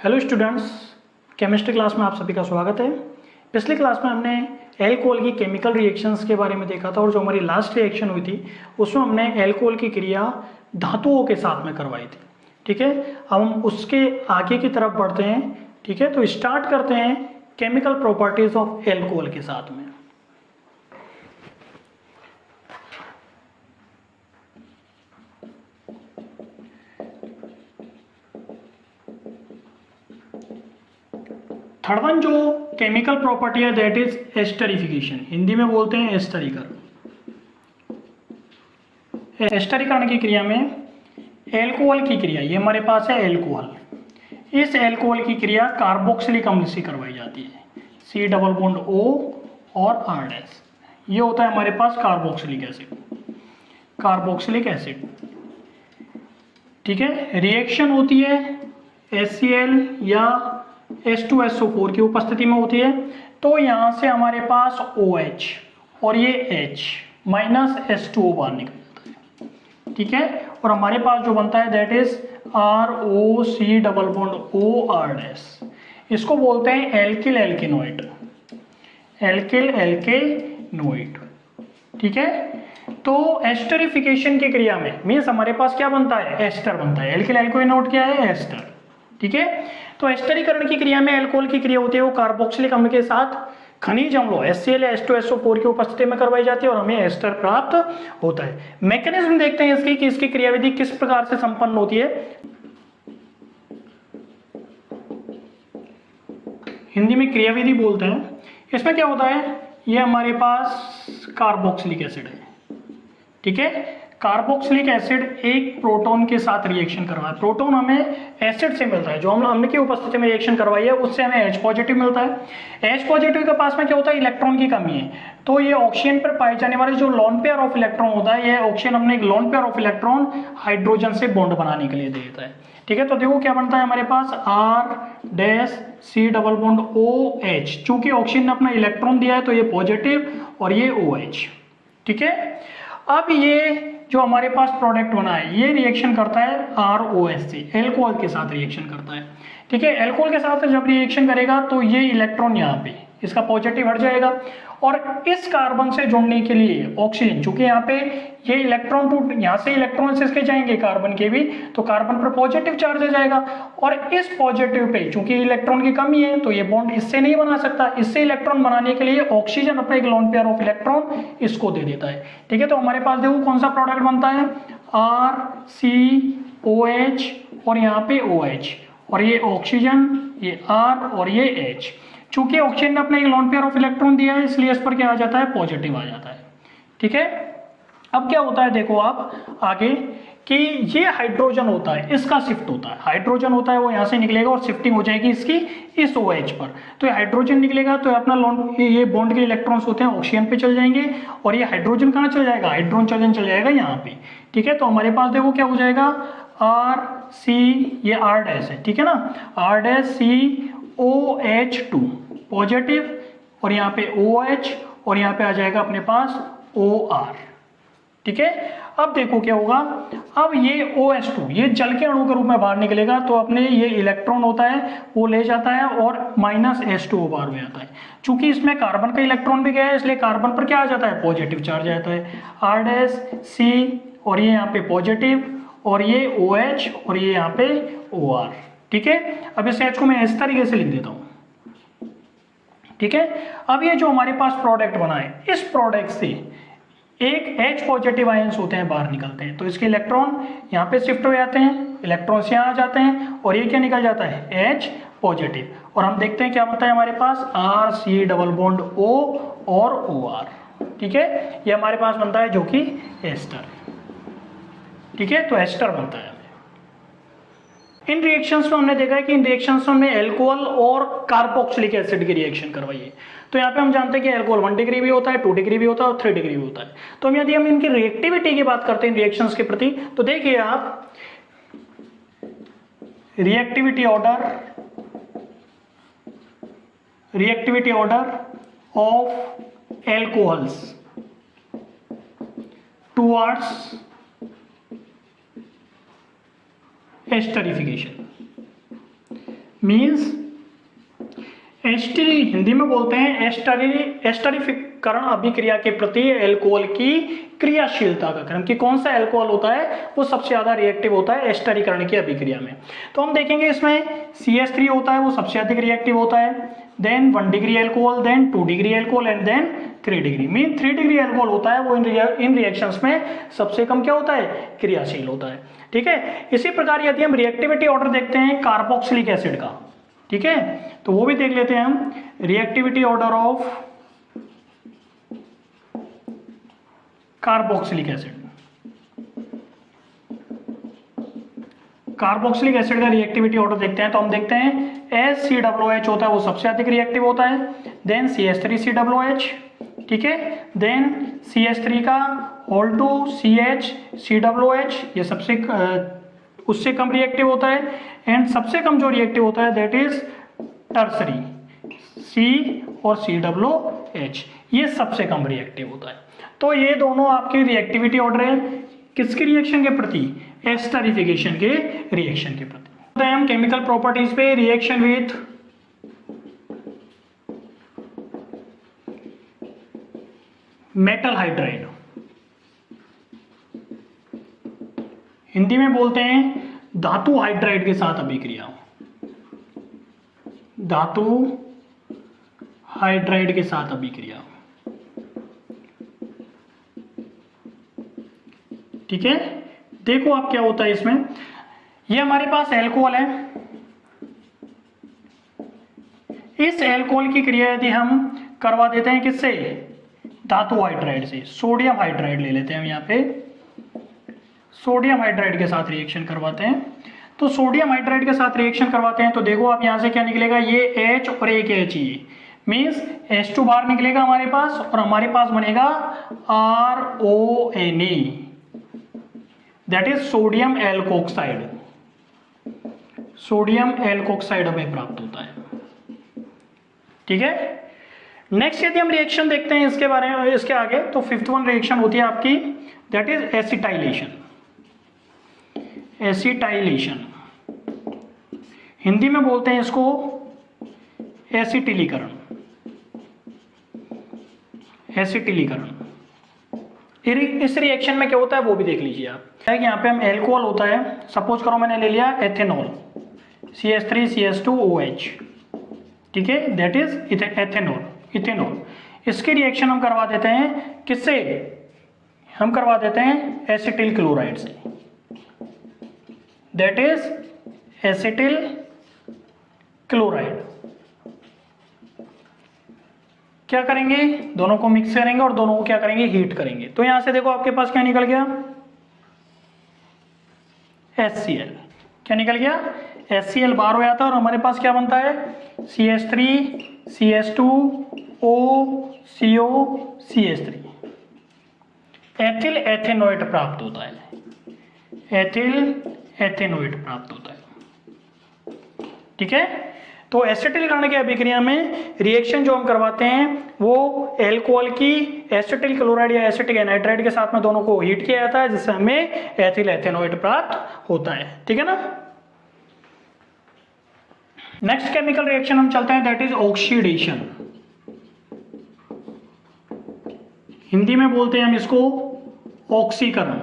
Hello students, chemistry class में आप सभी का स्वागत है। पिछली क्लास में हमने एल्कोहल की केमिकल रिएक्शंस के बारे में देखा था और जो हमारी लास्ट रिएक्शन हुई थी उसमें हमने एल्कोहल की क्रिया धातुओं के साथ में करवाई थी। ठीक है, अब हम उसके आगे की तरफ बढ़ते हैं। ठीक है, तो स्टार्ट करते हैं केमिकल प्रॉपर्टीज ऑफ एल्कोहल के साथ में। थर्ड वन जो केमिकल प्रॉपर्टी है दैट इज एस्टरिफिकेशन, हिंदी में बोलते हैं एस्टरीकरण। एस्टरीकरण की क्रिया में एल्कोहल की क्रिया, ये हमारे पास है एल्कोहल, इस एल्कोहल की क्रिया कार्बोक्सिलिक अम्ल से करवाई जाती है। C डबल बॉन्ड O और R डैश, ये होता है हमारे पास कार्बोक्सिलिक एसिड, कार्बोक्सिलिक एसिड। ठीक है, रिएक्शन होती है HCl या H2SO4 की उपस्थिति में होती है। तो यहाँ से हमारे पास OH और ये H माइनस H2O बाहर निकल जाता है। ठीक है, और हमारे पास जो बनता है that is ROC double bond OR dash, इसको बोलते हैं एल्किल एल्किनोइड, एल्किल एल्किनोइड। ठीक है, तो एस्टरिफिकेशन की क्रिया में मीन्स हमारे पास क्या बनता है, एस्टर बनता है। एल्किल एल्किनोइड क्या है, एस्टर। ठीक है, तो एस्टरीकरण की क्रिया में अल्कोहल की क्रिया होती है वो कार्बोक्सिलिक अम्ल के साथ खनिज अम्लों HCl या H2SO4 की उपस्थिति में करवाई जाती है और हमें एस्टर प्राप्त होता है। मैकेनिज्म देखते हैं इसकी कि इसकी क्रियाविधि किस प्रकार से संपन्न होती है। हिंदी में क्रियाविधि बोलते हैं। इसमें क्या होता है, ये हमारे पास कार्बोक्सिलिक एसिड है। ठीक है, कार्बोक्सिलिक एसिड एक प्रोटॉन के साथ रिएक्शन कर रहा है। प्रोटॉन हमें एसिड से मिलता है, जो हम अम्ल की उपस्थिति में रिएक्शन करवाई है उससे हमें H पॉजिटिव मिलता है। H पॉजिटिव के पास में क्या होता है, इलेक्ट्रॉन की कमी है, तो ये ऑक्सीजन पर पाए जाने वाले जो लोन पेयर ऑफ इलेक्ट्रॉन होता है, ये ऑक्सीजन अपने एक lone pair of electron hydrogen से बॉन्ड बनाने के लिए दे देता है। ठीक है, तो देखो क्या बनता है हमारे पास R dash C double bond OH, चूंकि ऑक्सीजन ने अपना इलेक्ट्रॉन दिया है तो ये पॉजिटिव और ये OH। ठीक है, अब ये जो हमारे पास प्रोडक्ट बना है ये रिएक्शन करता है ROH से, एल्कोहल के साथ रिएक्शन करता है। ठीक है, एल्कोहल के साथ जब रिएक्शन करेगा तो ये इलेक्ट्रॉन यहाँ पे इसका पॉजिटिव हट जाएगा और इस कार्बन से जुड़ने के लिए ऑक्सीजन, चूंकि यहाँ पे ये इलेक्ट्रॉन टूट, यहाँ से इलेक्ट्रॉन इसके जाएंगे कार्बन के भी, तो कार्बन पर पॉजिटिव चार्ज आ जाएगा और इस पॉजिटिव पे चूंकि इलेक्ट्रॉन की कमी है तो ये बॉन्ड इससे नहीं बना सकता। इससे इलेक्ट्रॉन बनाने के लिए ऑक्सीजन अपना एक लोन पेयर ऑफ इलेक्ट्रॉन इसको दे देता है। ठीक है, तो हमारे पास देखो कौन सा प्रोडक्ट बनता है, RCOH और यहाँ पे OH और ये ऑक्सीजन, ये R और ये H। चूंकि ऑक्सीजन ने अपने एक लोन पेयर ऑफ इलेक्ट्रॉन दिया है इसलिए इस पर क्या आ जाता है, पॉजिटिव आ जाता है। ठीक है, अब क्या होता है देखो आप आगे कि ये हाइड्रोजन होता है इसका शिफ्ट होता है, हाइड्रोजन होता है वो यहाँ से निकलेगा और शिफ्टिंग हो जाएगी इसकी इस OH पर। तो ये हाइड्रोजन निकलेगा तो अपना लोन, ये बॉन्ड के इलेक्ट्रॉन्स होते हैं ऑक्सीजन पे चल जाएंगे और ये हाइड्रोजन कहाँ चल जाएगा, हाइड्रोजन चल जाएगा यहाँ पे। ठीक है, तो हमारे पास देखो क्या हो जाएगा, RC, ये R डैश है, ठीक है ना, R डैश COH2 पॉजिटिव और यहाँ पे OH और यहाँ पे आ जाएगा अपने पास OR। ठीक है, अब देखो क्या होगा, अब ये OH2 ये जल के अणु के रूप में बाहर निकलेगा तो अपने ये इलेक्ट्रॉन होता है वो ले जाता है और माइनस H2O बाहर हो जाता है। चूंकि इसमें कार्बन का इलेक्ट्रॉन भी गया है इसलिए कार्बन पर क्या आ जाता है, पॉजिटिव चार्ज आ जाता है, R डैश C और ये यहाँ पे पॉजिटिव और ये OH और ये यहाँ पे OR। ठीक है, अब इस H को मैं इस तरीके से लिख देता हूँ। ठीक है, अब ये जो हमारे पास प्रोडक्ट बना है इस प्रोडक्ट से एक H पॉजिटिव आयंस होते हैं बाहर निकलते हैं, तो इसके इलेक्ट्रॉन यहाँ पे शिफ्ट हो जाते हैं, इलेक्ट्रॉन्स यहाँ आ जाते हैं और ये क्या निकल जाता है, H पॉजिटिव। और हम देखते हैं क्या बनता है हमारे पास, RC डबल बॉन्ड O और OR। ठीक है, ये हमारे पास बनता है जो कि एस्टर। ठीक है, तो एस्टर बनता है। इन रिएक्शंस में हमने देखा है कि इन रिएक्शंस में एल्कोहल और कार्बोक्सिलिक एसिड की रिएक्शन करवाई है। तो यहाँ पे हम जानते हैं कि एल्कोहल 1 डिग्री भी होता है, 2 डिग्री भी होता है और 3 डिग्री भी होता है। तो हम यदि हम इनकी रिएक्टिविटी की बात करते हैं इन रिएक्शंस के प्रति, तो देखिए आप reactivity order of alcohols towards esterification means एस्टरी, हिंदी में बोलते हैं एस्टरीकरण अभिक्रिया के प्रति एल्कोहल की क्रियाशीलता का क्रम, कि कौन सा एल्कोहल होता है वो सबसे ज्यादा रिएक्टिव होता है एस्टरीकरण की अभिक्रिया में। तो हम देखेंगे इसमें CH3 होता है वो सबसे अधिक रिएक्टिव होता है, then 1 degree alcohol, then 2 degree alcohol and then 3 degree. Mean 3 degree alcohol होता है वो इन रिएक्शंस में सबसे कम क्या होता है, क्रियाशील होता है। ठीक है, इसी प्रकार यदि हम रिएक्टिविटी ऑर्डर देखते हैं कार्बोक्सिलिक एसिड का, ठीक है, तो वो भी देख लेते हैं हम। Reactivity order of carboxylic acid, carboxylic acid का रिएक्टिविटी ऑर्डर देखते हैं तो हम देखते हैं HCOOH होता है वो सबसे अधिक रिएक्टिव होता है, देन CH3COOH, ठीक है, देन CH3 का होल टू CH3COOH, ये सबसे उससे कम रिएक्टिव होता है, एंड सबसे कम जो रिएक्टिव होता है दैट इज टर्सरी, C और COOH, ये सबसे कम रिएक्टिव होता है। तो ये दोनों आपके रिएक्टिविटी ऑर्डर है किसके रिएक्शन के प्रति, एस्टरिफिकेशन के रिएक्शन के प्रति। हम केमिकल प्रॉपर्टीज पे reaction with metal hydride, Hindi में बोलते हैं धातु हाइड्राइड के साथ अभिक्रिया, धातु हाइड्राइड के साथ अभिक्रिया, ठीक है। देखो आप क्या होता है इसमें, ये हमारे पास एल्कोहल है, इस एल्कोहल की क्रिया यदि हम करवा देते हैं किससे, धातु हाइड्राइड से, सोडियम हाइड्राइड ले लेते हैं हम यहाँ पे, सोडियम हाइड्राइड के साथ रिएक्शन करवाते हैं। तो सोडियम हाइड्राइड के साथ रिएक्शन करवाते हैं तो देखो आप यहाँ से क्या निकलेगा, ये H और एक H, ये मीन्स H2 बाहर निकलेगा हमारे पास और हमारे पास बनेगा RONE, that is sodium alkoxide, sodium alkoxide हमें प्राप्त होता है, ठीक है। नेक्स्ट यदि हम रिएक्शन देखते हैं इसके बारे में, इसके आगे, तो 5th वन रिएक्शन होती है आपकी that is acetylation, acetylation, Hindi में बोलते हैं इसको एसिटिलीकरण, एसिटिलीकरण। इस रिएक्शन में क्या होता है वो भी देख लीजिए आप, है कि यहाँ पे हम एल्कोहल होता है, सपोज करो मैंने ले लिया एथेनॉल, CH3CH2OH, ठीक है, दैट इज एथेनॉल, इथेनॉल। इसकी रिएक्शन हम करवा देते हैं किससे, हम करवा देते हैं एसिटिल क्लोराइड से, दैट इज एसिटिल क्लोराइड। क्या करेंगे, दोनों को मिक्स करेंगे और दोनों को क्या करेंगे, हीट करेंगे। तो यहां से देखो आपके पास क्या निकल गया, HCl, क्या निकल गया, HCl बाहर हो जाता है और हमारे पास क्या बनता है, CH3 CH2O CO CH3, ethyl ethanoate प्राप्त होता है, एथिल एथेनोएट प्राप्त होता है, ठीक है। तो एसिटिलीकरण की अभिक्रिया में रिएक्शन जो हम करवाते हैं वो एल्कोहल की एसिटिल क्लोराइड या एसिटिक एनहाइड्राइड के साथ में दोनों को हीट किया जाता है जिससे हमें एथिल एथेनोएट प्राप्त होता है, ठीक है ना। नेक्स्ट केमिकल रिएक्शन हम चलते हैं दैट इज ऑक्सीडेशन, हिंदी में बोलते हैं हम इसको ऑक्सीकरण,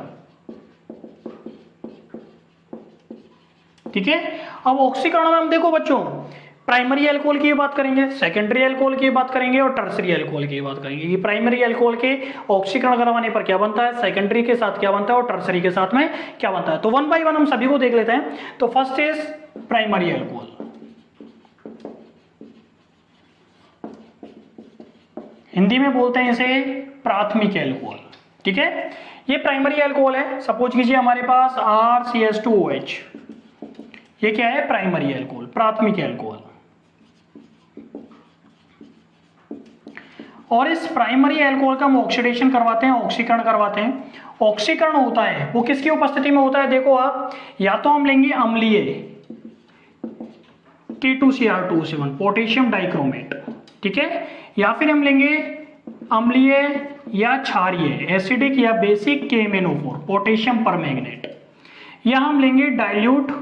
ठीक है। अब ऑक्सीकरण में हम देखो बच्चों प्राइमरी अल्कोहल की बात करेंगे, सेकेंडरी अल्कोहल की बात करेंगे और टर्सरी अल्कोहल की बात करेंगे कि प्राइमरी अल्कोहल के ऑक्सीकरण करवाने पर क्या बनता है, सेकेंडरी के साथ क्या बनता है और टर्सरी के साथ में क्या बनता है। तो 1 बाय 1 हम सभी को देख लेते हैं। तो first is primary alcohol, Hindi में बोलते हैं इसे प्राथमिक अल्कोहल, ठीक है। ये प्राइमरी अल्कोहल है, सपोज कीजिए हमारे पास RCH2OH, ये क्या है, प्राइमरी अल्कोहल, प्राथमिक अल्कोहल। और इस प्राइमरी अल्कोहल का हम ऑक्सीडेशन करवाते हैं, ऑक्सीकरण करवाते हैं। ऑक्सीकरण होता है वो किसकी उपस्थिति में होता है, देखो आप, या तो हम लेंगे अम्लीय K2Cr2O7 पोटेशियम डाइक्रोमेट, ठीक है, या फिर हम लेंगे अम्लीय या क्षारीय एसिडिक या बेसिक KMnO4 पोटेशियम परमैंगनेट, या हम लेंगे डाइल्यूट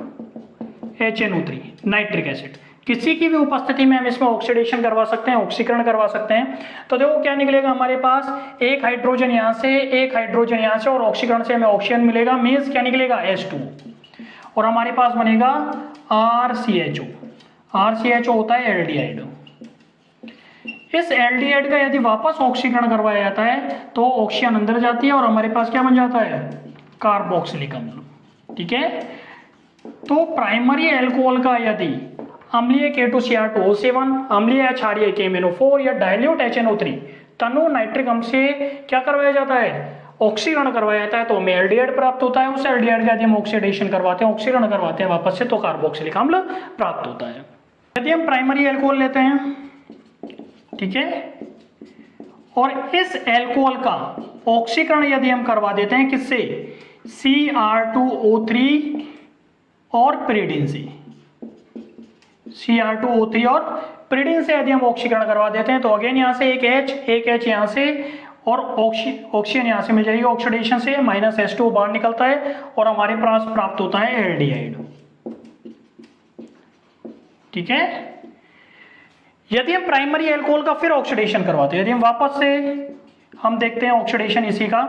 HNO3 नाइट्रिक एसिड। किसी की भी उपस्थिति में हम इसमें ऑक्सीडेशन करवा सकते हैं, ऑक्सीकरण करवा सकते हैं। तो देखो क्या निकलेगा हमारे पास, एक हाइड्रोजन यहाँ से, एक हाइड्रोजन यहाँ से, और ऑक्सीकरण से हमें ऑक्सीजन मिलेगा, मीन्स क्या निकलेगा H2, और हमारे पास बनेगा RCHO। RCHO होता है एल्डिहाइड। इस एल्डिहाइड का यदि वापस ऑक्सीकरण करवाया जाता है तो ऑक्सीजन अंदर जाती है और हमारे पास क्या बन जाता है, कार्बोक्सिलिक अम्ल। ठीक है, तो प्राइमरी एल्कोहल का यदि अम्लीय K2Cr2O7, अम्लीय क्षारीय KMnO4 या डाइल्यूट HNO3 तनु नाइट्रिक अम्ल से क्या करवाया जाता है, ऑक्सीकरण करवाया जाता है, तो हमें एल्डिहाइड प्राप्त होता है। उस एल्डिहाइड का यदि हम ऑक्सीडेशन करवाते हैं, ऑक्सीकरण करवाते हैं वापस से, तो कार्बोक्सिलिक अम्ल प्राप्त होता है। यदि हम प्राइमरी एल्कोहल लेते हैं, ठीक है, और इस एल्कोहल का ऑक्सीकरण यदि हम करवा देते हैं किससे, Cr2O3 और पिरिडिन से, Cr2O3 और पिरिडिन से यदि हम ऑक्सीकरण करवा देते हैं तो अगेन यहाँ से एक H यहाँ से, और ऑक्सीजन यहाँ से मिल जाएगी ऑक्सीडेशन से, -H2 बाहर निकलता है और हमारे पास प्राप्त होता है एल्डिहाइड। ठीक है, यदि हम प्राइमरी एल्कोहल का फिर ऑक्सीडेशन करवाते हैं, यदि हम वापस से हम देखते हैं ऑक्सीडेशन इसी का,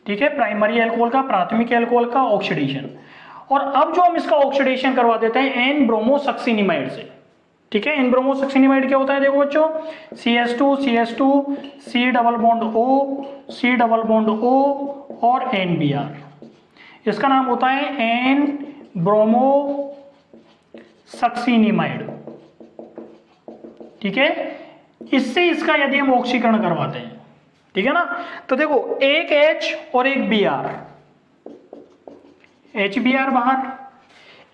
ठीक है, प्राइमरी एल्कोहल का, प्राथमिक एल्कोहल का ऑक्सीडेशन, और अब जो हम इसका ऑक्सीडेशन करवा देते हैं एन ब्रोमोसक्सिनिमाइड से। ठीक है, एन ब्रोमोसक्सिनिमाइड क्या होता है, देखो बच्चों, CH2 C double bond O, C double bond O और NBr, इसका नाम होता है एन ब्रोमोसक्सिनिमाइड। ठीक है, इससे इसका यदि हम ऑक्सीकरण करवाते हैं, ठीक है ना, तो देखो एक H और एक Br, HBr बाहर,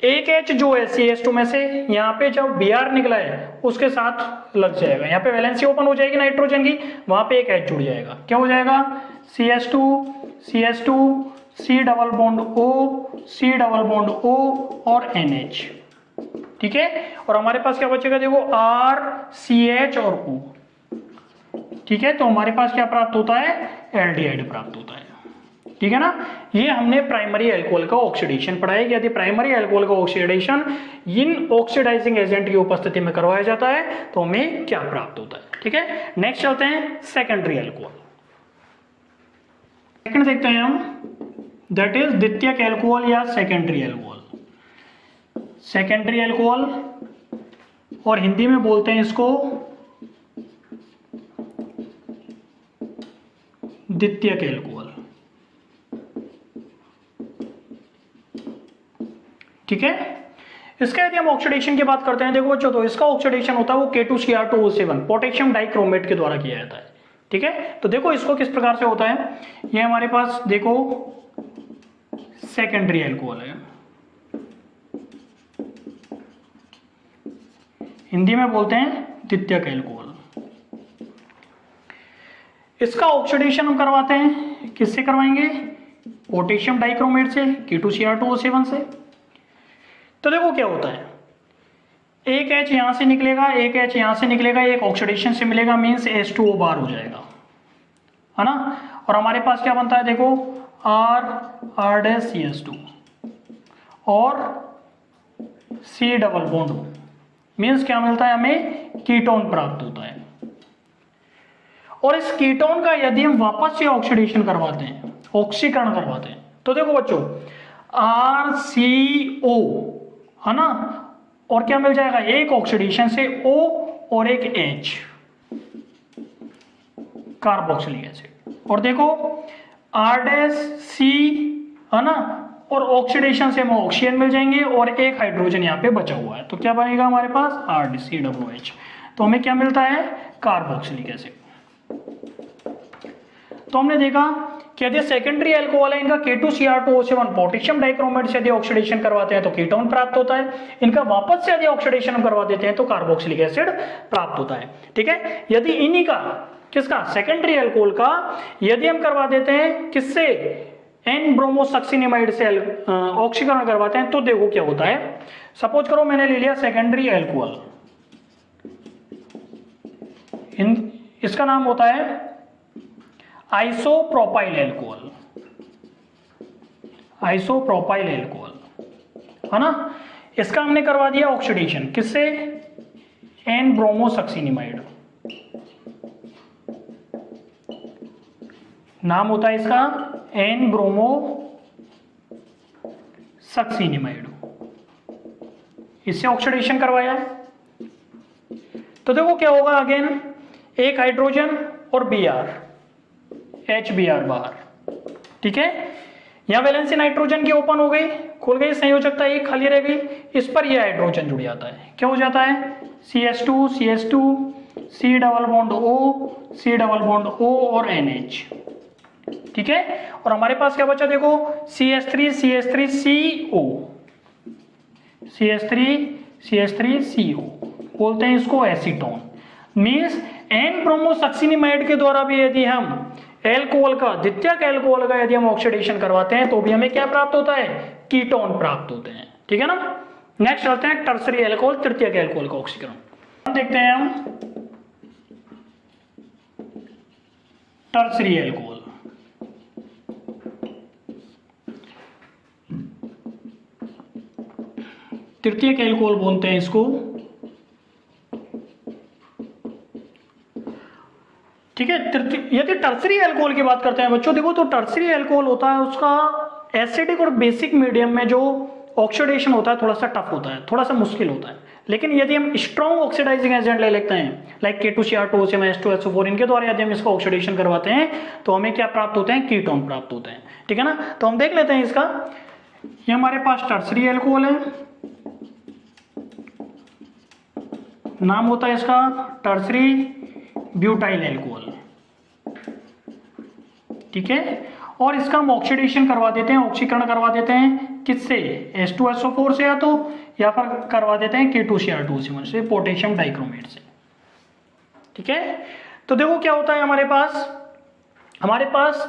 एक H जो है CH2 में से, यहाँ पे जब Br निकला है उसके साथ लग जाएगा, यहाँ पे वैलेंसी ओपन हो जाएगी नाइट्रोजन की, वहां पे एक H जुड़ जाएगा, क्या हो जाएगा, CH2 C double bond O, C double bond O और NH। ठीक है, और हमारे पास क्या बचेगा, देखो R CH और O। ठीक है, तो हमारे पास क्या प्राप्त होता है, एल्डिहाइड प्राप्त होता है। ठीक है ना, ये हमने प्राइमरी एल्कोहल का ऑक्सीडेशन पढ़ा है कि यदि प्राइमरी एल्कोहल का ऑक्सीडेशन इन ऑक्सीडाइजिंग एजेंट की उपस्थिति में करवाया जाता है तो हमें क्या प्राप्त होता है। ठीक है, नेक्स्ट चलते हैं सेकेंडरी एल्कोहल। सेकंड देखते हैं हम, दैट इज द्वितीयक एल्कोहल या सेकेंडरी एल्कोहल। सेकेंडरी एल्कोहल, और हिंदी में बोलते हैं इसको द्वितीयक एल्कोहल। ठीक है, इसका यदि हम ऑक्सीडेशन की बात करते हैं, देखो बच्चों, तो इसका ऑक्सीडेशन होता है वो K2Cr2O7 पोटेशियम डाइक्रोमेट के द्वारा किया जाता है। ठीक है, तो देखो इसको किस प्रकार से होता है, ये हमारे पास देखो सेकेंडरी एल्कोहल है, हिंदी में बोलते हैं द्वितीयक एल्कोहल। इसका ऑक्सीडेशन हम करवाते हैं, किससे करवाएंगे, पोटेशियम डाइक्रोमेट से, K2Cr2O7 से। तो देखो क्या होता है, एक H यहां से निकलेगा, एक H यहां से निकलेगा, एक ऑक्सीडेशन से मिलेगा, मीन्स H2O बार हो जाएगा, है ना, और हमारे पास क्या बनता है, देखो R-CH2 और C डबल बॉन्ड, मीन्स क्या मिलता है, हमें कीटोन प्राप्त होता है। और इस कीटोन का यदि हम वापस से ऑक्सीडेशन करवाते हैं, ऑक्सीकरण करवाते हैं, तो देखो बच्चों RCO, है ना, और क्या मिल जाएगा, एक ऑक्सीडेशन से O और एक H, कार्बोक्सिलिक एसिड, और देखो R-C, है ना, और ऑक्सीडेशन से हमें ऑक्सीजन मिल जाएंगे और एक हाइड्रोजन यहाँ पे बचा हुआ है, तो क्या बनेगा हमारे पास RdCOOH, तो हमें क्या मिलता है, कार्बोक्सिलिक एसिड। तो हमने देखा कि यदि सेकेंडरी एल्कोहल है, इनका K2Cr2O7 पोटेशियम डाइक्रोमेट से यदि ऑक्सीडेशन करवाते हैं तो कीटोन प्राप्त होता है, इनका वापस से यदि ऑक्सीडेशन करवा देते हैं तो कार्बोक्सिलिक एसिड प्राप्त होता है। ठीक है, यदि इन्हीं का, किसका, सेकेंडरी एल्कोहल का यदि हम करवा देते हैं किससे, एन ब्रोमोसक्सिनिमाइड से ऑक्सीकरण करवाते हैं, तो देखो क्या होता है। सपोज करो मैंने ले लिया सेकेंडरी एल्कोहल, इसका नाम होता है आइसोप्रोपाइल एल्कोहल, आइसोप्रोपाइल एल्कोहल, है ना, इसका हमने करवा दिया ऑक्सीडेशन, किससे? एन ब्रोमोसक्सिनिमाइड नाम होता है इसका, एन ब्रोमोसक्सिनिमाइड, इससे ऑक्सीडेशन करवाया है। तो देखो क्या होगा, अगेन एक हाइड्रोजन और Br, HBr बाहर, ठीक है। यहां वैलेंसी नाइट्रोजन की ओपन हो गई, खुल गई, संयोजकता एक खाली रह गई, इस पर यह हाइड्रोजन जुड़ जाता है, क्या हो जाता है? CH2 CH2 C double bond O C double bond O और NH, ठीक है। और हमारे पास क्या बचा देखो, CH3 CH3 CO, CH3 CO, बोलते हैं इसको एसीटोन। मींस एन ब्रोमोसक्सिनिमाइड के द्वारा भी यदि हम एल्कोहल का, द्वितीयक एल्कोहल का यदि हम ऑक्सीडेशन करवाते हैं तो भी हमें क्या प्राप्त होता है? कीटोन प्राप्त होते हैं, ठीक है ना। नेक्स्ट चलते हैं टर्सरी एल्कोहल, तृतीयक एल्कोहल का ऑक्सीकरण देखते हैं हम। टर्सरी एल्कोहल, तृतीयक एल्कोहल बोलते हैं इसको, ठीक है। यदि टर्सरी एल्कोहल की बात करते हैं बच्चों, देखो तो टर्सरी एल्कोहल होता है, उसका एसिडिक और बेसिक मीडियम में जो ऑक्सीडेशन होता है थोड़ा सा टफ होता है, थोड़ा सा मुश्किल होता है। लेकिन यदि हम स्ट्रॉन्ग ऑक्सीडाइजिंग एजेंट ले लेते हैं लाइक K2Cr2 H2SO4, इनके द्वारा यदि हम इसको ऑक्सीडेशन करवाते हैं तो हमें क्या प्राप्त होते हैं? कीटोन प्राप्त होते हैं, ठीक है ना। तो हम देख लेते हैं इसका, ये हमारे पास टर्सरी एल्कोहल है, नाम होता है इसका टर्सरी ब्यूटाइल एल्कोहल, ठीक है। और इसका हम ऑक्सीडेशन करवा देते हैं, ऑक्सीकरण करवा देते हैं किससे? H2SO4 से, या फिर करवा देते हैं K2Cr2 से, पोटेशियम डाइक्रोमेट से, ठीक है। तो देखो क्या होता है, हमारे पास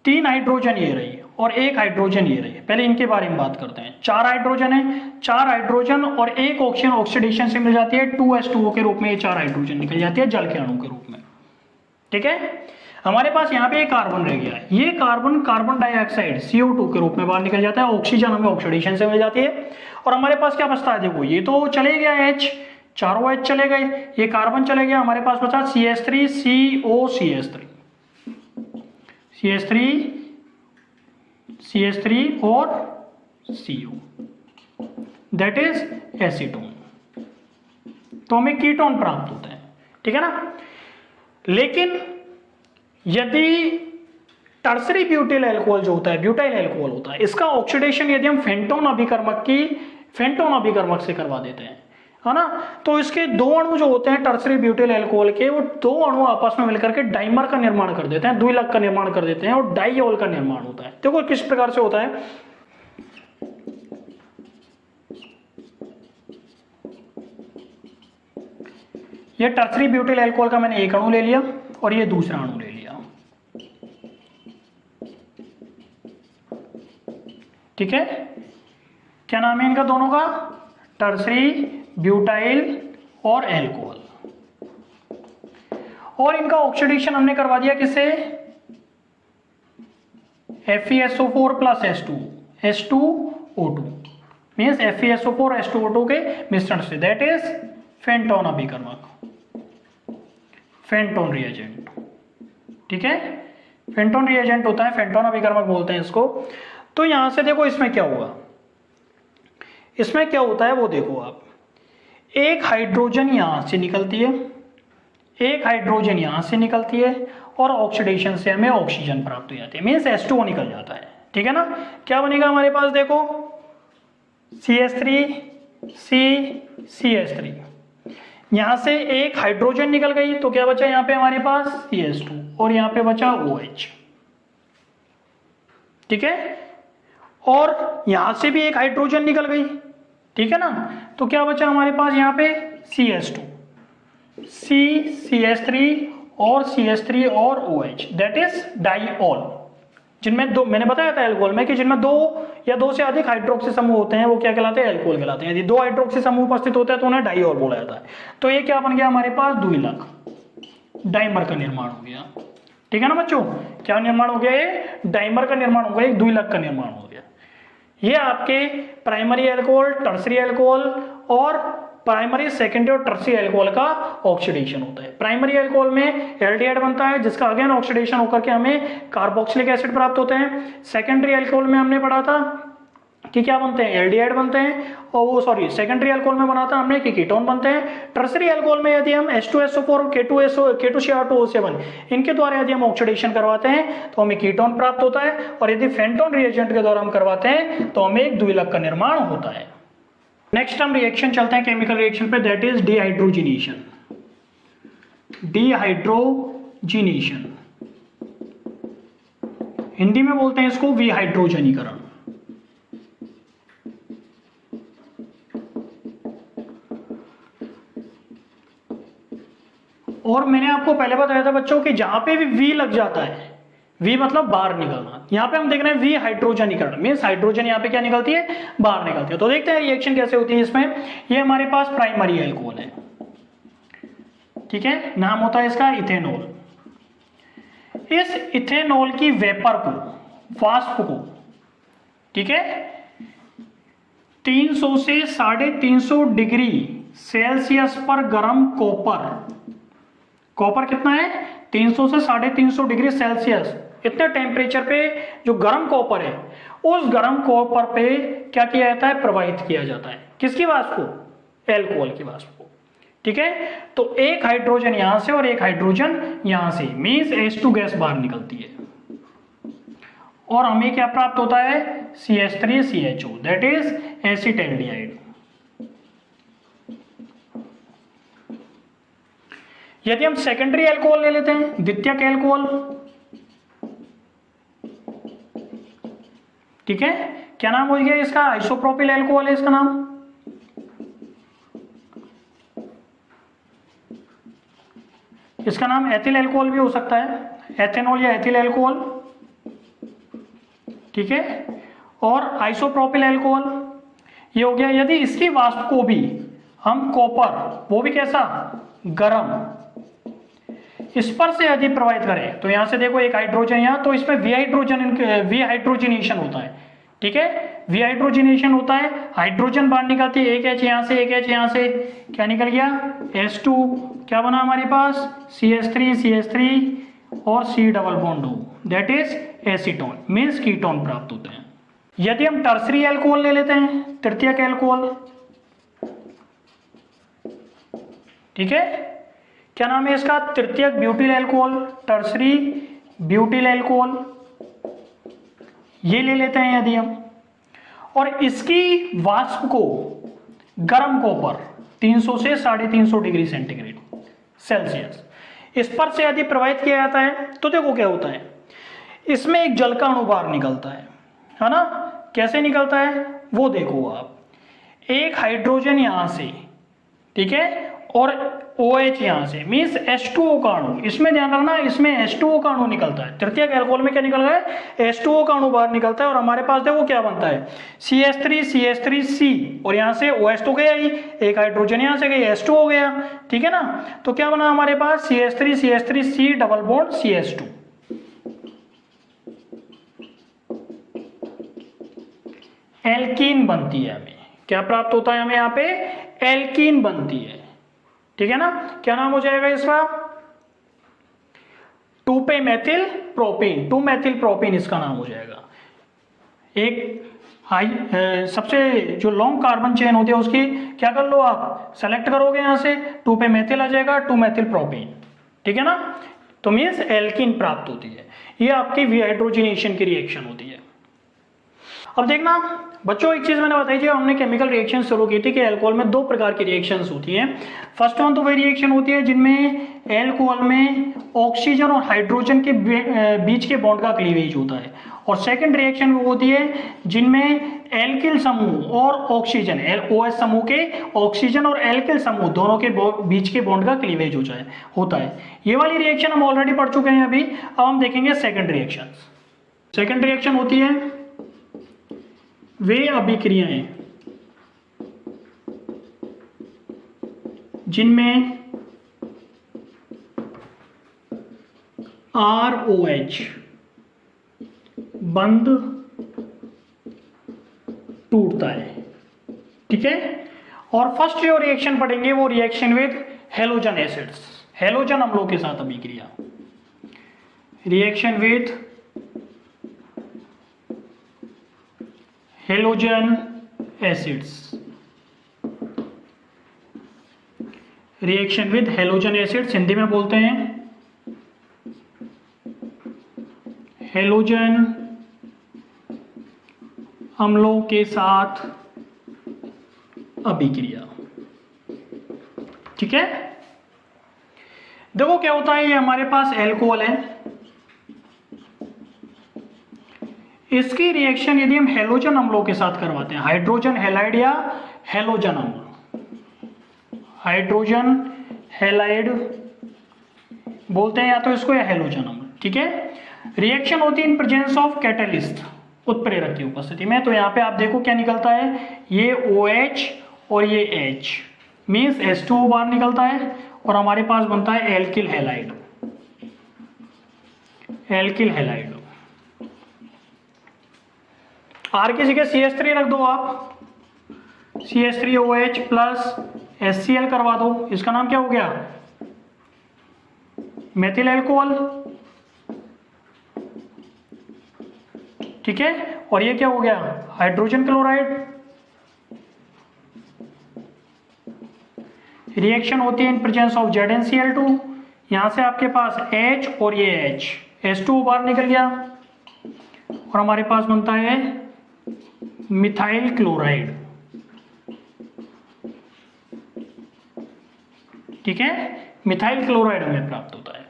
3 हाइड्रोजन ये रही और 1 हाइड्रोजन ये रही। पहले इनके बारे में बात करते हैं। 4 हाइड्रोजन है, 4 हाइड्रोजन और 1 ऑक्सीजन ऑक्सीडेशन से मिल जाती है 2H2O के रूप में, ये 4 हाइड्रोजन निकल जाती है जल के अणु के रूप में, ठीक है। हमारे पास यहाँ पे एक कार्बन रह गया, ये कार्बन डाइऑक्साइड CO2 के रूप में बाहर निकल जाता है, ऑक्सीजन हमें ऑक्सीडेशन से मिल जाती है। और हमारे पास क्या बचता है देखो, ये तो चले गया H, चारों H चले गए, ये कार्बन चले गया, हमारे पास बचा CH3 CO CH3 और CO, दैट इज एसीटोन। तो हमें कीटोन प्राप्त होते हैं, ठीक है ना। लेकिन यदि टर्सरी ब्यूटाइल एल्कोहल जो होता है, ब्यूटाइल एल्कोहल होता है, इसका ऑक्सीडेशन यदि हम फेंटोन अभिकर्मक से करवा देते हैं, है ना, तो इसके 2 अणु जो होते हैं टर्सरी ब्यूटाइल एल्कोहल के, वो 2 अणु आपस में मिलकर के डाइमर का निर्माण कर देते हैं, द्विलक का निर्माण कर देते हैं और डाइऑल का निर्माण होता है। देखो किस प्रकार से होता है, ये टर्सरी ब्यूटाइल एल्कोहल का मैंने एक अणु ले लिया और ये दूसरा अणु ले लिया, ठीक है। क्या नाम है इनका दोनों का? टर्सरी ब्यूटाइल और एल्कोहल। और इनका ऑक्सीडेशन हमने करवा दिया किससे? FeSO4 plus H2O2 means FeSO4 H2O2 के मिश्रण से, दैट इज फेंटोन अभिकर्मक, फेंटोन रिएजेंट, ठीक है। फेंटोन रिएजेंट होता है, फेंटोन अभिकर्मक बोलते हैं इसको। तो यहां से देखो इसमें क्या होगा, इसमें क्या होता है वो देखो आप, एक हाइड्रोजन यहां से निकलती है, एक हाइड्रोजन यहां से निकलती है और ऑक्सीडेशन से हमें ऑक्सीजन प्राप्त हो जाती है, मीन्स H2O निकल जाता है, ठीक है ना। क्या बनेगा हमारे पास देखो, CH3 CH3, यहां से एक हाइड्रोजन निकल गई तो क्या बचा यहाँ पे हमारे पास? CH2 और यहाँ पे बचा OH, ठीक है। और यहां से भी एक हाइड्रोजन निकल गई, ठीक है ना, तो क्या बचा हमारे पास यहाँ पे? CH2 CH3 और CH3 और OH, दैट इज डाइऑल। जिनमें 2, मैंने बताया था एल्कोहल में कि जिनमें 2 या 2 से अधिक हाइड्रोक्सी समूह होते हैं वो क्या कहलाते हैं? एल्कोहल कहलाते हैं। यदि 2 हाइड्रोक्सी समूह उपस्थित होते हैं तो उन्हें डाइऑल बोला जाता है। तो ये क्या बन गया हमारे पास? द्विलक, डाइमर का निर्माण हो गया, ठीक है ना बच्चों। क्या निर्माण हो गया? ये डाइमर का निर्माण हो गया, एक द्विलक का निर्माण हो गया। ये आपके प्राइमरी अल्कोहल, टर्सरी अल्कोहल और प्राइमरी, सेकेंडरी और टर्सरी अल्कोहल का ऑक्सीडेशन होता है। प्राइमरी अल्कोहल में एल्डिहाइड बनता है जिसका अगेन ऑक्सीडेशन होकर के हमें कार्बोक्सिलिक एसिड प्राप्त होते हैं। सेकेंडरी अल्कोहल में हमने पढ़ा था कि क्या बनते हैं, एल्डिहाइड बनते हैं, और वो सॉरी सेकेंडरी अल्कोहल में बना था हमने कि कीटोन बनते हैं। टर्सरी अल्कोहल में यदि हम H2SO4 K2Cr2O7 इनके द्वारा यदि हम ऑक्सीडेशन करवाते हैं तो हमें कीटोन प्राप्त होता है, और यदि फेंटोन रिएजेंट के द्वारा हम करवाते हैं तो हमें एक द्विलक का निर्माण होता है। नेक्स्ट हम रिएक्शन चलते हैं केमिकल रिएक्शन पे, that is dehydrogenation. Dehydrogenation Hindi में बोलते हैं इसको विहाइड्रोजनीकरण। और मैंने आपको पहले बताया था बच्चों कि जहां पे भी वी लग जाता है, वी मतलब बाहर निकलना, यहां पे हम देख रहे हैं वी हाइड्रोजनीकरण मींस हाइड्रोजन यहां पे क्या निकलती है, बाहर निकलती है। तो देखते हैं रिएक्शन कैसे होती है इसमें। ये हमारे पास प्राइमरी अल्कोहल है, ठीक है, नाम होता है इसका इथेनॉल। इस इथेनॉल की वेपर को, वाष्प को, ठीक है, 300 से 350 डिग्री सेल्सियस पर गर्म कॉपर कितना है, 300 से 350 डिग्री सेल्सियस, इतने टेम्परेचर पे जो गर्म कॉपर है, उस गर्म कॉपर पे क्या किया जाता है, प्रवाहित किया जाता है। किसकी वाष्प को, एल्कोहल की वाष्प को, ठीक है। तो एक हाइड्रोजन यहां से और एक हाइड्रोजन यहां से, मींस H2 गैस बाहर निकलती है, और हमें क्या प्राप्त होता है, CH3CHO, दैट इज एसिटाल्डिहाइड। यदि हम सेकेंडरी अल्कोहल ले लेते हैं, द्वितीयक अल्कोहल, ठीक है, क्या नाम हो गया इसका, आइसोप्रोपिल अल्कोहल है इसका नाम। इसका नाम एथिल अल्कोहल भी हो सकता है, एथेनॉल या एथिल अल्कोहल, ठीक है। और आइसोप्रोपिल अल्कोहल ये हो गया। यदि इसकी वाष्प को भी हम कॉपर, वो भी कैसा, गर्म, इस पर से यदि प्रवाहित करें तो यहां से देखो एक हाइड्रोजन यहां, तो इसमें विहाइड्रोजनेशन होता है, ठीक है, विहाइड्रोजनेशन होता है, हाइड्रोजन बाहर निकलती है, एक H यहां से, एक H यहां से, क्या निकल गया, H2, क्या बना हमारे पास, CH3 और C double bond O, that is acetone, means ketone प्राप्त होते हैं। यदि हम टर्सरी अल्कोहल ले लेते हैं, तृतीयक अल्कोहल, ठीक है, क्या नाम है इसका, तृतीयक butyl alcohol, tertiary butyl alcohol, ये ले लेते हैं यदि हम, और इसकी वाष्प को गर्म कॉपर 300 से 350 डिग्री सेल्सियस, इस पर से यदि प्रवाहित किया जाता है तो देखो क्या होता है, इसमें एक जल का अणु बाहर निकलता है ना। कैसे निकलता है वो देखो आप, एक हाइड्रोजन यहां से, ठीक है, और OH यहां से, मींस H2O का अणु, इसमें ध्यान रखना, इसमें H2O का अणु निकलता है। तृतीयक अल्कोहल में क्या निकल रहा है, H2O का अणु बाहर निकलता है, और हमारे पास देखो क्या बनता है, CH3C, और यहां से OH तो गया ही, एक हाइड्रोजन यहां से गई, H2 हो गया, ठीक है ना। तो क्या बना हमारे पास, CH3C double bond CH2, alkene बनती है, हमें क्या प्राप्त होता है, हमें यहाँ पे एल्कीन बनती है, ठीक है ना। क्या नाम हो जाएगा इसका, 2-मेथिल प्रोपेन इसका नाम हो जाएगा। एक सबसे जो लॉन्ग कार्बन चेन होती है उसकी क्या कर लो आप, सेलेक्ट करोगे यहां से, 2-मेथिल आ जाएगा, 2-मेथिल प्रोपेन, ठीक है ना। तो मीन्स एल्कीन प्राप्त होती है। ये आपकी विहाइड्रोजिनेशन की रिएक्शन होती है। अब देखना बच्चों, एक चीज मैंने बताई थी, हमने केमिकल रिएक्शन शुरू की थी कि अल्कोहल में 2 प्रकार की रिएक्शंस होती हैं। फर्स्ट वन तो वही रिएक्शन होती है जिनमें अल्कोहल में ऑक्सीजन और हाइड्रोजन के बीच के बॉन्ड का क्लीवेज होता है, और सेकंड रिएक्शन वो होती है जिनमें एल्किल समूह और ऑक्सीजन, OH समूह के ऑक्सीजन और एल्किल समूह दोनों के बीच के बॉन्ड का क्लीवेज होता है। ये वाली रिएक्शन हम ऑलरेडी पढ़ चुके हैं अभी। अब हम देखेंगे सेकंड रिएक्शन। सेकंड रिएक्शन होती है वे अभिक्रियाएं जिनमें ROH बंद टूटता है, ठीक है। और फर्स्ट जो रिएक्शन पढ़ेंगे वो reaction with halogen acids, halogen अम्लों के साथ अभिक्रिया, reaction with halogen acids, reaction with halogen acids Hindi में बोलते हैं हेलोजन अम्लों के साथ अभिक्रिया, ठीक है। देखो क्या होता है, ये हमारे पास एल्कोहल है, इसकी रिएक्शन यदि हम हेलोजन अम्लों के साथ करवाते हैं, हाइड्रोजन हैलाइड या हेलोजन अम्ल, हाइड्रोजन हैलाइड बोलते हैं या तो इसको या हेलोजन अम्ल, ठीक है। रिएक्शन होती है इन प्रेजेंस ऑफ कैटलिस्ट, उत्प्रेरक की उपस्थिति में। तो यहाँ पे आप देखो क्या निकलता है, ये OH और ये H मीन्स H2O बाहर निकलता है और हमारे पास बनता है alkyl halide, alkyl halide. R की जगह CH3 रख दो आप, CH3OH प्लस HCl करवा दो, इसका नाम क्या हो गया, मेथिल एल्कोहल, ठीक है। और ये क्या हो गया, हाइड्रोजन क्लोराइड। रिएक्शन होती है इन प्रेजेंस ऑफ ZnCl2, यहां से आपके पास H और ये H, H2O बाहर निकल गया और हमारे पास बनता है मिथाइल क्लोराइड, ठीक है। मिथाइल क्लोराइड हमें प्राप्त होता है।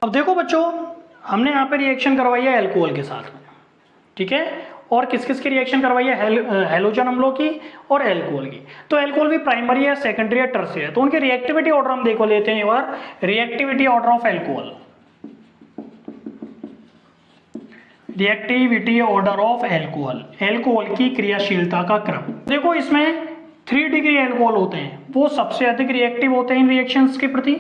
अब देखो बच्चों, हमने यहाँ पे रिएक्शन करवाई है एल्कोहल के साथ में, ठीक है। और किस किस की रिएक्शन करवाई है, हेलोजन अम्लों की और एल्कोहल की। तो एल्कोहल भी प्राइमरी है, सेकेंडरी है, टर्शियरी है। तो उनकी रिएक्टिविटी ऑर्डर हम देखो लेते हैं एक बार, reactivity order of alcohol, reactivity order of alcohol, alcohol की क्रियाशीलता का क्रम। देखो इसमें 3 डिग्री एल्कोहल होते हैं, वो सबसे अधिक रिएक्टिव होते हैं इन रिएक्शंस के प्रति,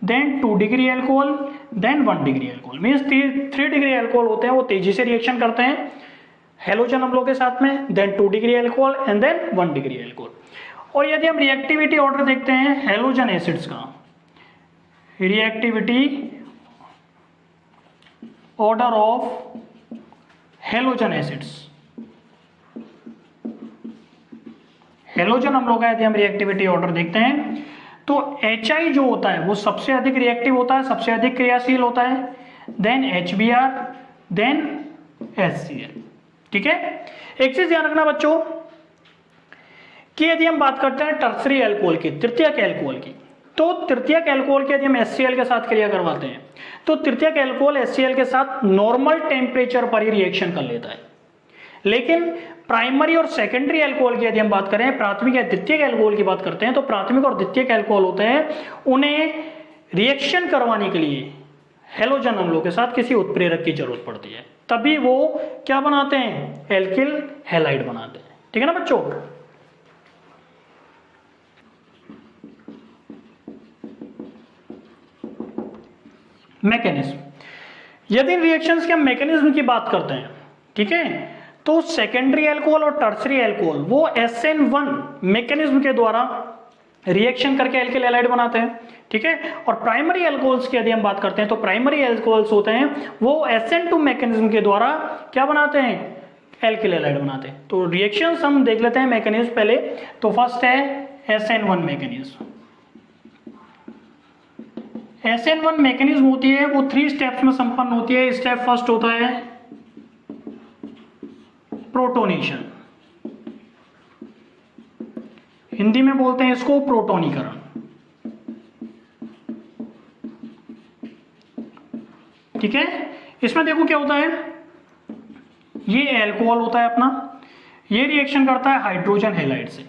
then 2 degree alcohol, then 1 degree alcohol. Means 3 degree alcohol होते हैं, वो तेजी से रिएक्शन करते हैं हेलोजन अम्लों के साथ में, then 2 degree alcohol and then 1 degree alcohol. और यदि हम रिएक्टिविटी ऑर्डर देखते हैं हेलोजन एसिड्स का, reactivity order of halogen acids, halogen अम्लों का यदि हम रिएक्टिविटी ऑर्डर देखते हैं तो HI जो होता है वो सबसे अधिक रिएक्टिव होता है, सबसे अधिक क्रियाशील होता है, देन HBr, देन HCl, ठीक है। एक चीज ध्यान रखना बच्चों कि यदि हम बात करते हैं टर्सरी एल्कोहल की, तृतीयक एल्कोहल की, तो तृतीयक एल्कोहल की यदि हम HCl के साथ क्रिया करवाते हैं तो तृतीयक एल्कोहल HCl के साथ नॉर्मल टेम्परेचर पर ही रिएक्शन कर लेता है। लेकिन प्राइमरी और सेकेंडरी एल्कोहल की यदि हम बात करें, प्राथमिक या द्वितीयक एल्कोहल की बात करते हैं, तो प्राथमिक और द्वितीयक एल्कोहल होते हैं, उन्हें रिएक्शन करवाने के लिए हेलोजन अम्लों के साथ किसी उत्प्रेरक की जरूरत पड़ती है, तभी वो क्या बनाते हैं, एल्किल हैलाइड बनाते हैं, ठीक है ना बच्चों। मैकेनिज्म, यदि रिएक्शंस के हम मैकेनिज्म की बात करते हैं, ठीक है, तो सेकेंडरी एल्कोहल और टर्सरी एल्कोहल वो SN1 मैकेनिज्म के द्वारा रिएक्शन करके एल्किल हैलाइड बनाते हैं, ठीक है। और प्राइमरी एल्कोहल्स की यदि हम बात करते हैं तो प्राइमरी एल्कोहल्स होते हैं वो SN2 मैकेनिज्म के द्वारा क्या बनाते हैं, एल्किल हैलाइड बनाते हैं। तो रिएक्शंस हम देख लेते हैं मैकेनिज्म पहले। तो फर्स्ट है SN1 मैकेनिज्म। SN1 मैकेनिज्म होती है वो 3 स्टेप्स में संपन्न होती है। स्टेप फर्स्ट होता है प्रोटोनेशन, हिंदी में बोलते हैं इसको प्रोटोनीकरण, ठीक है। इसमें देखो क्या होता है, ये एल्कोहल होता है अपना, ये रिएक्शन करता है हाइड्रोजन हैलाइड से।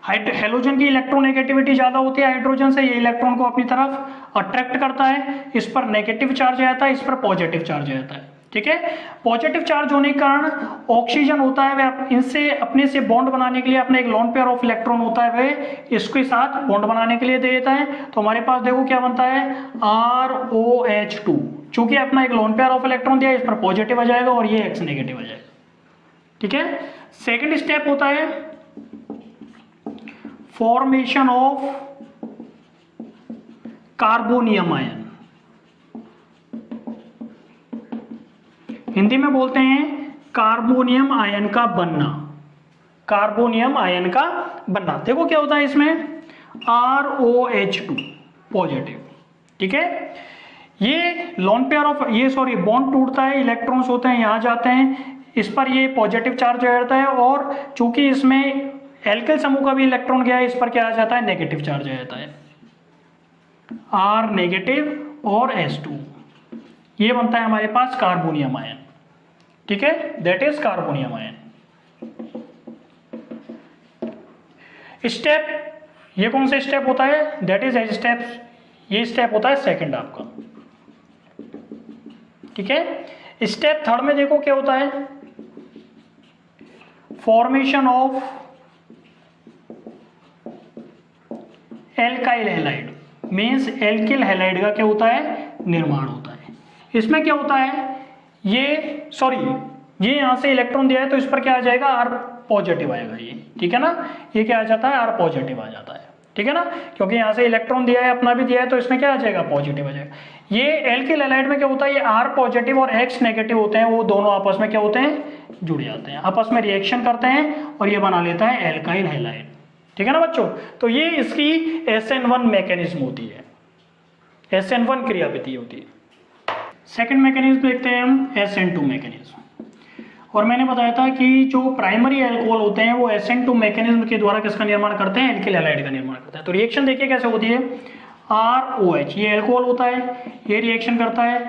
हेलोजन की इलेक्ट्रोनेगेटिविटी ज्यादा होती है हाइड्रोजन से, ये इलेक्ट्रॉन को अपनी तरफ अट्रैक्ट करता है, इस पर नेगेटिव चार्ज आता है, इस पर पॉजिटिव चार्ज आता है, ठीक है। पॉजिटिव चार्ज होने के कारण ऑक्सीजन होता है वह इनसे अपने से बॉन्ड बनाने के लिए, अपने एक लोन पेयर ऑफ इलेक्ट्रॉन होता है वह इसके साथ बॉन्ड बनाने के लिए दे देता है। तो हमारे पास देखो क्या बनता है, ROH2, चूंकि अपना एक लोन पेयर ऑफ इलेक्ट्रॉन दिया, इस पर पॉजिटिव आ जाएगा और ये X नेगेटिव आ जाएगा, ठीक है। सेकंड स्टेप होता है formation of carbonium ion, Hindi में बोलते हैं कार्बोनियम आयन का बनना, कार्बोनियम आयन का बनना। देखो क्या होता है इसमें ROH2 पॉजिटिव, ठीक है। ये लोन पेयर ऑफ बॉन्ड टूटता है, इलेक्ट्रॉन्स होते हैं यहां जाते हैं, इस पर ये पॉजिटिव चार्ज हो जाता है, और चूंकि इसमें एल्किल समूह का भी इलेक्ट्रॉन गया है, इस पर क्या आ जाता है, नेगेटिव चार्ज आ जाता है, R नेगेटिव और S2, ये बनता है हमारे पास कार्बोनियम आयन, ठीक है, that is carbonium ion. Step, ये कौन सा स्टेप होता है, दैट इज एज स्टेप्स, ये स्टेप होता है सेकंड आपका, ठीक है। स्टेप थर्ड में देखो क्या होता है, formation of alkyl halide, means alkyl halide का क्या होता है, निर्माण होता है। इसमें क्या होता है, ये यहां से इलेक्ट्रॉन दिया है तो इस पर क्या आ जाएगा, R पॉजिटिव आएगा, ये ठीक है ना, ये क्या आ जाता है, R पॉजिटिव आ जाता है, ठीक है ना, क्योंकि यहां से इलेक्ट्रॉन दिया है, अपना भी दिया है, तो इसमें क्या आ जाएगा, पॉजिटिव आ जाएगा। ये एल्किल हैलाइड में क्या होता है, ये R पॉजिटिव और X नेगेटिव होते हैं, वो दोनों आपस में क्या होते हैं, जुड़ जाते हैं, आपस में रिएक्शन करते हैं और ये बना लेता है एल्काइल हैलाइड, ठीक है ना बच्चों। तो ये इसकी SN1 मैकेनिज्म होती है, SN1 क्रियाविधि होती है। सेकंड मैकेनिज्म देखते हैं हम, SN2 मैकेनिज्म। और मैंने बताया था कि जो प्राइमरी अल्कोहल होते हैं वो SN2 मैकेनिज्म के द्वारा किसका निर्माण करते हैं, एल्किल हैलाइड का निर्माण करते हैं। तो रिएक्शन देखिए कैसे होती है, ROH ये अल्कोहल होता है, ये रिएक्शन करता है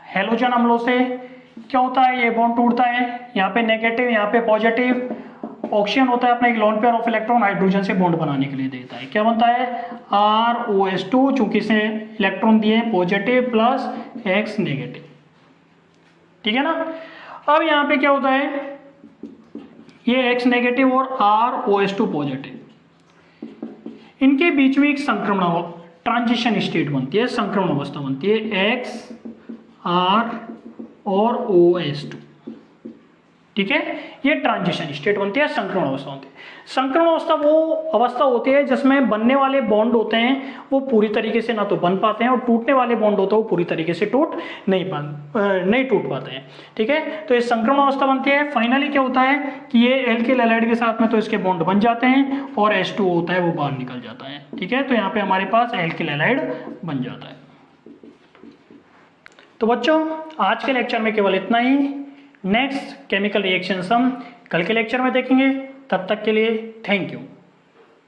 हैलोजन अम्लों से, क्या होता है, ये बॉन्ड टूटता है, यहाँ पे नेगेटिव यहाँ पे पॉजिटिव, ऑक्सीजन होता है अपना एक lone pair of electron hydrogen से बॉन्ड बनाने के लिए देता है, क्या बनता है, ROH2, चूंकि इसने इलेक्ट्रॉन दिए पॉजिटिव प्लस X नेगेटिव, ठीक है ना। अब यहाँ पे क्या होता है, ये X नेगेटिव और ROH2 पॉजिटिव, इनके बीच में एक संक्रमण ट्रांजिशन स्टेट बनती है, संक्रमण अवस्था बनती है, X R और OH2, ठीक है, ये ट्रांजिशन स्टेट बनती है, संक्रमण अवस्था होती है। संक्रमण अवस्था वो अवस्था होती है जिसमें बनने वाले बॉन्ड होते हैं वो पूरी तरीके से ना तो बन पाते हैं, और टूटने वाले बॉन्ड होते हैं वो पूरी तरीके से नहीं टूट पाते हैं, ठीक है। तो ये संक्रमण अवस्था बनती है। फाइनली क्या होता है कि ये एल्किल हैलाइड के साथ में तो इसके बॉन्ड बन जाते हैं और H2 होता है वो बाहर निकल जाता है, ठीक है। तो यहाँ पे हमारे पास एल्किल हैलाइड बन जाता है। तो बच्चों आज के लेक्चर में केवल इतना ही, नेक्स्ट केमिकल रिएक्शंस हम कल के लेक्चर में देखेंगे। तब तक के लिए थैंक यू।